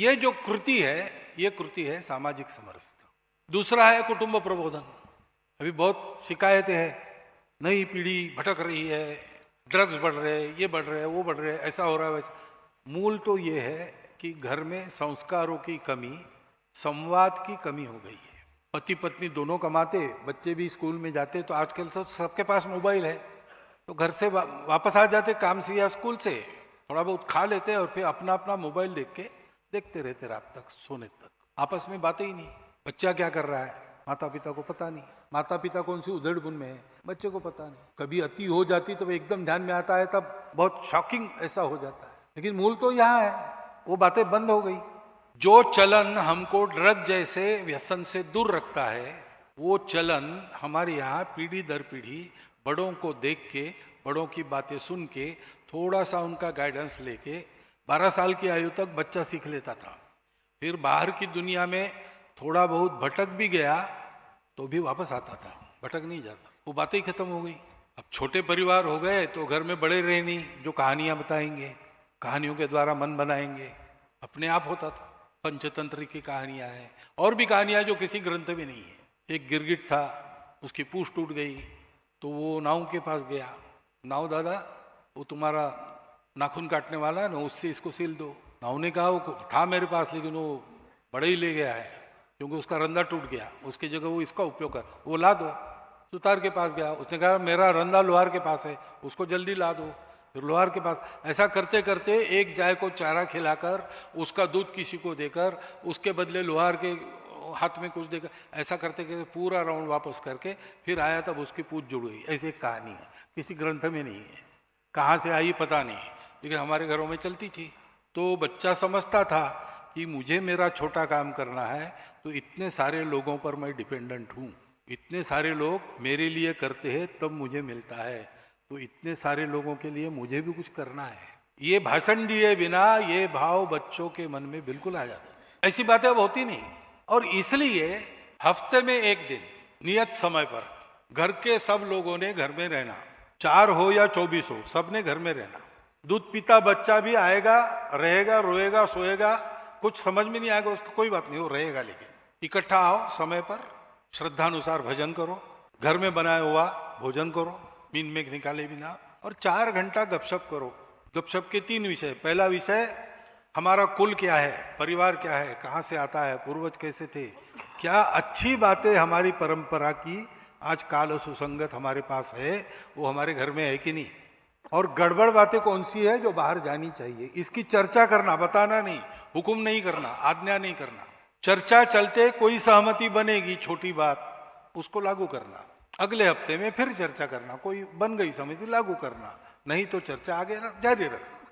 ये जो कृति है, ये कृति है सामाजिक समरसता। दूसरा है कुटुंब प्रबोधन। अभी बहुत शिकायतें हैं, नई पीढ़ी भटक रही है, ड्रग्स बढ़ रहे, ये बढ़ रहे, वो बढ़ रहे, ऐसा हो रहा है वैसा। मूल तो ये है कि घर में संस्कारों की कमी, संवाद की कमी हो गई है। पति पत्नी दोनों कमाते, बच्चे भी स्कूल में जाते, तो आजकल तो सबके पास मोबाइल है, तो घर से वापस आ जाते काम से या स्कूल से, थोड़ा बहुत खा लेते और फिर अपना अपना मोबाइल देखते रहते रात तक सोने तक। आपस में बातें ही नहीं। बच्चा क्या कर रहा है माता पिता को पता नहीं, माता पिता कौन सी उधेड़ बुन में है बच्चे को पता नहीं। कभी अति हो जाती तो एकदम ध्यान में आता है, तब बहुत शॉकिंग ऐसा हो जाता है। लेकिन मूल तो यहाँ है, वो बातें बंद हो गई। जो चलन हमको ड्रग जैसे व्यसन से दूर रखता है, वो चलन हमारे यहाँ पीढ़ी दर पीढ़ी बड़ों को देख के, बड़ों की बातें सुन के, थोड़ा सा उनका गाइडेंस लेके 12 साल की आयु तक बच्चा सीख लेता था। फिर बाहर की दुनिया में थोड़ा बहुत भटक भी गया तो भी वापस आता था, भटक नहीं जाता। वो बातें ही खत्म हो गई। अब छोटे परिवार हो गए तो घर में बड़े रहे नहीं, जो कहानियां बताएंगे, कहानियों के द्वारा मन बनाएंगे, अपने आप होता था। पंचतंत्र की कहानियां हैं, और भी कहानियां जो किसी ग्रंथ में नहीं है। एक गिरगिट था, उसकी पूंछ टूट गई तो वो नाव के पास गया। नाव दादा, वो तुम्हारा नाखून काटने वाला है ना, उससे इसको सील दो। नाव ने कहा वो था मेरे पास, लेकिन वो बड़े ही ले गया है क्योंकि उसका रंधा टूट गया, उसकी जगह वो इसका उपयोग कर, वो ला दो। सुतार के पास गया, उसने कहा मेरा रंधा लोहार के पास है, उसको जल्दी ला दो। फिर लोहार के पास। ऐसा करते करते एक गाय को चारा खिलाकर, उसका दूध किसी को देकर, उसके बदले लोहार के हाथ में कुछ देकर, ऐसा करते करते पूरा राउंड वापस करके फिर आया, तब उसकी पूंछ जुड़ गई। ऐसी एक कहानी है, किसी ग्रंथ में नहीं है, कहाँ से आई पता नहीं, लेकिन हमारे घरों में चलती थी। तो बच्चा समझता था कि मुझे मेरा छोटा काम करना है, तो इतने सारे लोगों पर मैं डिपेंडेंट हूँ, इतने सारे लोग मेरे लिए करते हैं तब मुझे मिलता है, तो इतने सारे लोगों के लिए मुझे भी कुछ करना है। ये भाषण दिए बिना ये भाव बच्चों के मन में बिल्कुल आ जाता है। ऐसी बातें अब होती नहीं, और इसलिए हफ्ते में एक दिन नियत समय पर घर के सब लोगों ने घर में रहना, 4 हो या 24 हो, सबने घर में रहना। दूध पीता बच्चा भी आएगा, रहेगा, रोएगा, सोएगा, कुछ समझ में नहीं आएगा उसको, कोई बात नहीं, वो रहेगा। लेकिन इकट्ठा आओ समय पर, श्रद्धानुसार भजन करो, घर में बनाया हुआ भोजन करो, मीन में निकाले बिना, और 4 घंटा गपशप करो। गपशप के 3 विषय। पहला विषय हमारा कुल क्या है, परिवार क्या है, कहाँ से आता है, पूर्वज कैसे थे, क्या अच्छी बातें हमारी परंपरा की आज काल सुसंगत हमारे पास है, वो हमारे घर में है कि नहीं, और गड़बड़ बातें कौन सी है जो बाहर जानी चाहिए, इसकी चर्चा करना, बताना नहीं, हुक्म नहीं करना, आज्ञा नहीं करना। चर्चा चलते कोई सहमति बनेगी, छोटी बात, उसको लागू करना। अगले हफ्ते में फिर चर्चा करना, कोई बन गई समिति, लागू करना, नहीं तो चर्चा आगे जारी रखना।